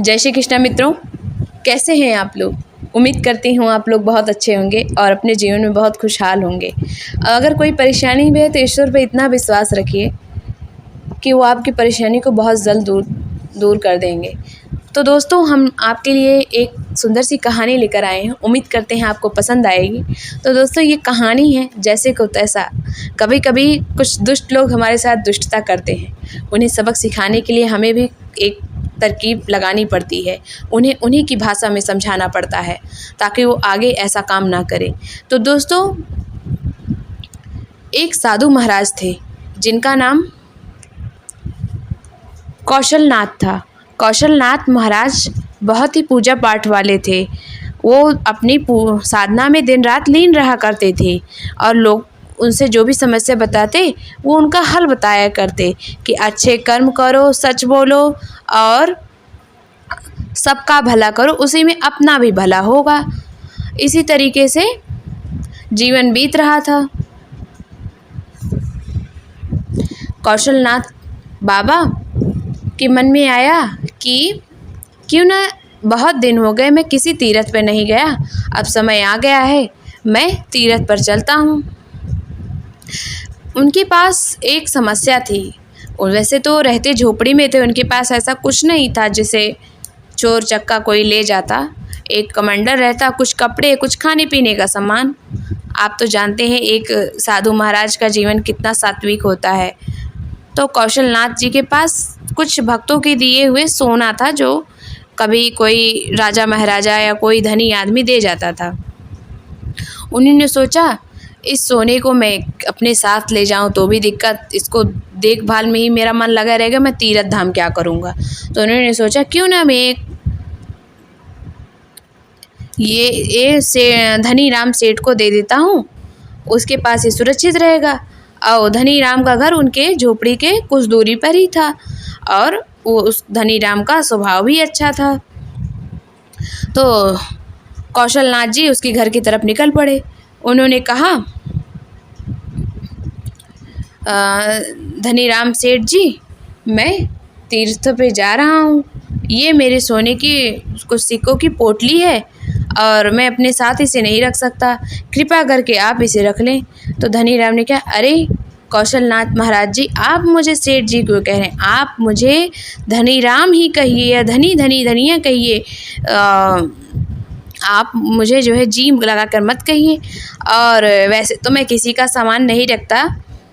जय श्री कृष्णा मित्रों, कैसे हैं आप लोग। उम्मीद करती हूँ आप लोग बहुत अच्छे होंगे और अपने जीवन में बहुत खुशहाल होंगे। अगर कोई परेशानी भी है तो ईश्वर पे इतना विश्वास रखिए कि वो आपकी परेशानी को बहुत जल्द दूर कर देंगे। तो दोस्तों, हम आपके लिए एक सुंदर सी कहानी लेकर आए हैं। उम्मीद करते हैं आपको पसंद आएगी। तो दोस्तों, ये कहानी है जैसे को तैसा। कभी कभी कुछ दुष्ट लोग हमारे साथ दुष्टता करते हैं। उन्हें सबक सिखाने के लिए हमें भी एक तरकीब लगानी पड़ती है। उन्हें उन्हीं की भाषा में समझाना पड़ता है ताकि वो आगे ऐसा काम ना करें। तो दोस्तों, एक साधु महाराज थे जिनका नाम कौशलनाथ था। कौशलनाथ महाराज बहुत ही पूजा पाठ वाले थे। वो अपनी साधना में दिन रात लीन रहा करते थे और लोग उनसे जो भी समस्या बताते वो उनका हल बताया करते कि अच्छे कर्म करो, सच बोलो और सबका भला करो, उसी में अपना भी भला होगा। इसी तरीके से जीवन बीत रहा था। कौशलनाथ बाबा के मन में आया कि क्यों ना, बहुत दिन हो गए मैं किसी तीर्थ पर नहीं गया, अब समय आ गया है मैं तीर्थ पर चलता हूँ। उनके पास एक समस्या थी। और वैसे तो रहते झोपड़ी में थे, उनके पास ऐसा कुछ नहीं था जिसे चोर चक्का कोई ले जाता। एक कमंडल रहता, कुछ कपड़े, कुछ खाने पीने का सामान। आप तो जानते हैं एक साधु महाराज का जीवन कितना सात्विक होता है। तो कौशलनाथ जी के पास कुछ भक्तों के दिए हुए सोना था जो कभी कोई राजा महाराजा या कोई धनी आदमी दे जाता था। उन्होंने सोचा इस सोने को मैं अपने साथ ले जाऊं तो भी दिक्कत, इसको देखभाल में ही मेरा मन लगा रहेगा, मैं तीर्थ धाम क्या करूंगा। तो उन्होंने सोचा क्यों ना मैं ये से धनी राम सेठ को दे देता हूँ, उसके पास ही सुरक्षित रहेगा। और धनी राम का घर उनके झोपड़ी के कुछ दूरी पर ही था और वो उस धनी राम का स्वभाव भी अच्छा था। तो कौशलनाथ जी उसके घर की तरफ निकल पड़े। उन्होंने कहा, धनी राम सेठ जी, मैं तीर्थ पे जा रहा हूँ, ये मेरे सोने की कुछ सिक्कों की पोटली है और मैं अपने साथ इसे नहीं रख सकता, कृपया करके आप इसे रख लें। तो धनी राम ने कहा, अरे कौशलनाथ महाराज जी, आप मुझे सेठ जी क्यों कह रहे हैं, आप मुझे धनी राम ही कहिए या धनी धनी धनिया कहिए, आप मुझे जो है जी लगा कर मत कहिए। और वैसे तो मैं किसी का सामान नहीं रखता,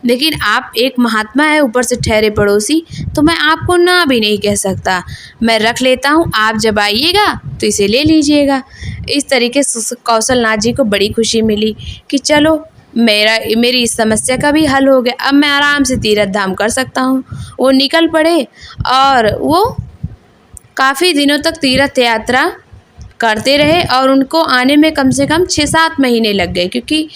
लेकिन आप एक महात्मा है, ऊपर से ठहरे पड़ोसी, तो मैं आपको ना भी नहीं कह सकता। मैं रख लेता हूँ, आप जब आइएगा तो इसे ले लीजिएगा। इस तरीके से कौशलनाथ जी को बड़ी खुशी मिली कि चलो मेरी इस समस्या का भी हल हो गया, अब मैं आराम से तीर्थ धाम कर सकता हूँ। वो निकल पड़े और वो काफ़ी दिनों तक तीर्थ यात्रा करते रहे और उनको आने में कम से कम 6-7 महीने लग गए, क्योंकि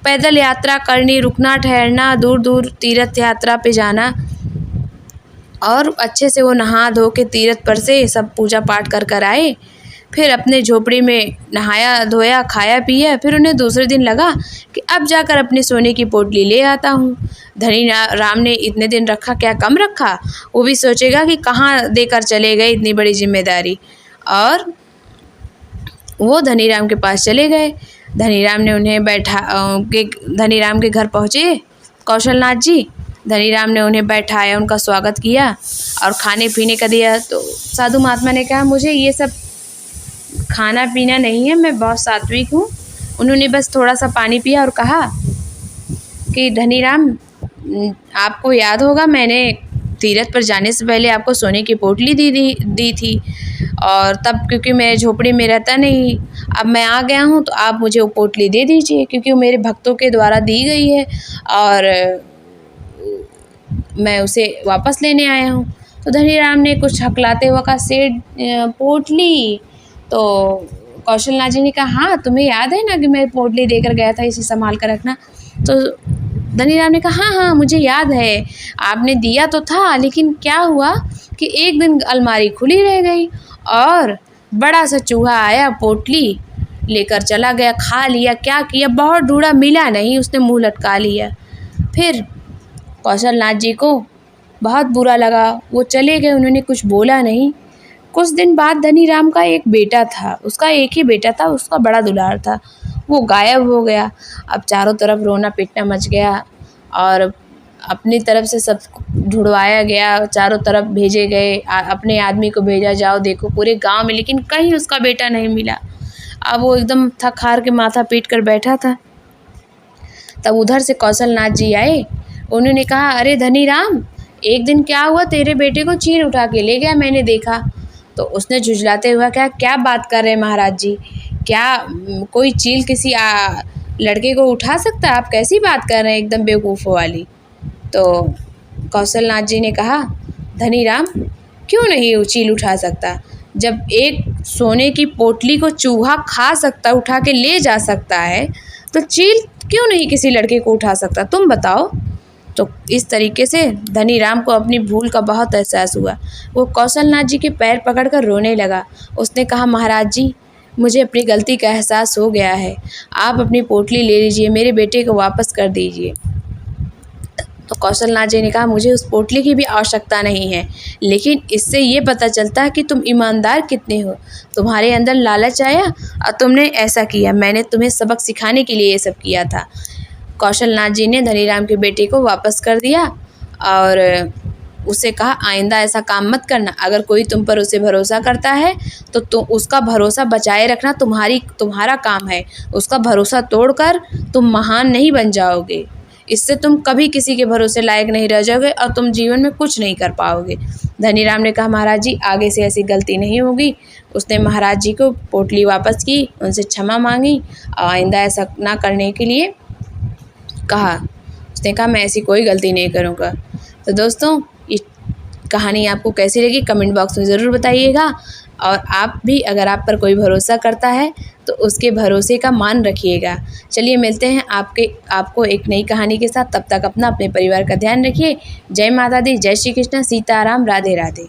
पैदल यात्रा करनी, रुकना ठहरना, दूर दूर तीर्थ यात्रा पे जाना। और अच्छे से वो नहा धो के तीर्थ पर से सब पूजा पाठ कर कर आए। फिर अपने झोपड़ी में नहाया धोया, खाया पिया। फिर उन्हें दूसरे दिन लगा कि अब जाकर अपने सोने की पोटली ले आता हूँ। धनी राम ने इतने दिन रखा, क्या कम रखा, वो भी सोचेगा कि कहाँ देकर चले गए इतनी बड़ी जिम्मेदारी। और वो धनी राम के पास चले गए। धनी राम ने उन्हें धनी राम के घर पहुँचे कौशलनाथ जी। धनी राम ने उन्हें बैठाया, उनका स्वागत किया और खाने पीने का दिया। तो साधु महात्मा ने कहा, मुझे ये सब खाना पीना नहीं है, मैं बहुत सात्विक हूँ। उन्होंने बस थोड़ा सा पानी पिया और कहा कि धनी राम, आपको याद होगा मैंने तीर्थ पर जाने से पहले आपको सोने की पोटली दी थी, और तब क्योंकि मैं झोपड़ी में रहता नहीं, अब मैं आ गया हूँ तो आप मुझे वो पोटली दे दीजिए, क्योंकि वो मेरे भक्तों के द्वारा दी गई है और मैं उसे वापस लेने आया हूँ। तो धनी राम ने कुछ हकलाते हुए कहा, सेठ पोटली। तो कौशलनाथ जी ने कहा, हाँ तुम्हें याद है ना कि मैं पोटली देकर गया था, इसे संभाल कर रखना। तो धनी राम ने कहा, हाँ हाँ मुझे याद है, आपने दिया तो था, लेकिन क्या हुआ कि एक दिन अलमारी खुली रह गई और बड़ा सा चूहा आया, पोटली लेकर चला गया, खा लिया, क्या किया बहुत ढूंढा, मिला नहीं, उसने मुंह लटका लिया। फिर कौशलनाथ जी को बहुत बुरा लगा, वो चले गए, उन्होंने कुछ बोला नहीं। कुछ दिन बाद धनीराम का एक बेटा था, उसका एक ही बेटा था, उसका बड़ा दुलार था, वो गायब हो गया। अब चारों तरफ रोना पीटना मच गया और अपनी तरफ से सब ढूंढवाया गया, चारों तरफ भेजे गए, अपने आदमी को भेजा, जाओ देखो पूरे गांव में, लेकिन कहीं उसका बेटा नहीं मिला। अब वो एकदम थक हार के माथा पीट कर बैठा था। तब उधर से कौशलनाथ जी आए। उन्होंने कहा, अरे धनीराम, एक दिन क्या हुआ, तेरे बेटे को चील उठा के ले गया, मैंने देखा। तो उसने झुंझलाते हुआ कहा, क्या बात कर रहे हैं महाराज जी, क्या कोई चील किसी लड़के को उठा सकता है? आप कैसी बात कर रहे हैं, एकदम बेवकूफ़ों वाली। तो कौशलनाथ जी ने कहा, धनीराम, क्यों नहीं चील उठा सकता? जब एक सोने की पोटली को चूहा खा सकता, उठा के ले जा सकता है, तो चील क्यों नहीं किसी लड़के को उठा सकता? तुम बताओ। तो इस तरीके से धनीराम को अपनी भूल का बहुत एहसास हुआ। वो कौशलनाथ जी के पैर पकड़कर रोने लगा। उसने कहा, महाराज जी, मुझे अपनी गलती का एहसास हो गया है, आप अपनी पोटली ले लीजिए, मेरे बेटे को वापस कर दीजिए। तो कौशलनाथ जी ने कहा, मुझे उस पोटली की भी आवश्यकता नहीं है, लेकिन इससे ये पता चलता है कि तुम ईमानदार कितने हो। तुम्हारे अंदर लालच आया और तुमने ऐसा किया, मैंने तुम्हें सबक सिखाने के लिए ये सब किया था। कौशलनाथ जी ने धनीराम के बेटे को वापस कर दिया और उससे कहा, आइंदा ऐसा काम मत करना। अगर कोई तुम पर उसे भरोसा करता है तो तुम उसका भरोसा बचाए रखना तुम्हारा काम है। उसका भरोसा तोड़कर तुम महान नहीं बन जाओगे। इससे तुम कभी किसी के भरोसे लायक नहीं रह जाओगे और तुम जीवन में कुछ नहीं कर पाओगे। धनीराम ने कहा, महाराज जी, आगे से ऐसी गलती नहीं होगी। उसने महाराज जी को पोटली वापस की, उनसे क्षमा मांगी और आइंदा ऐसा ना करने के लिए कहा। उसने कहा, मैं ऐसी कोई गलती नहीं करूँगा। तो दोस्तों, ये कहानी आपको कैसी लगी कमेंट बॉक्स में ज़रूर बताइएगा। और आप भी, अगर आप पर कोई भरोसा करता है तो उसके भरोसे का मान रखिएगा। चलिए, मिलते हैं आपको एक नई कहानी के साथ। तब तक अपने परिवार का ध्यान रखिए। जय माता दी, जय श्री कृष्ण, सीताराम, राधे राधे।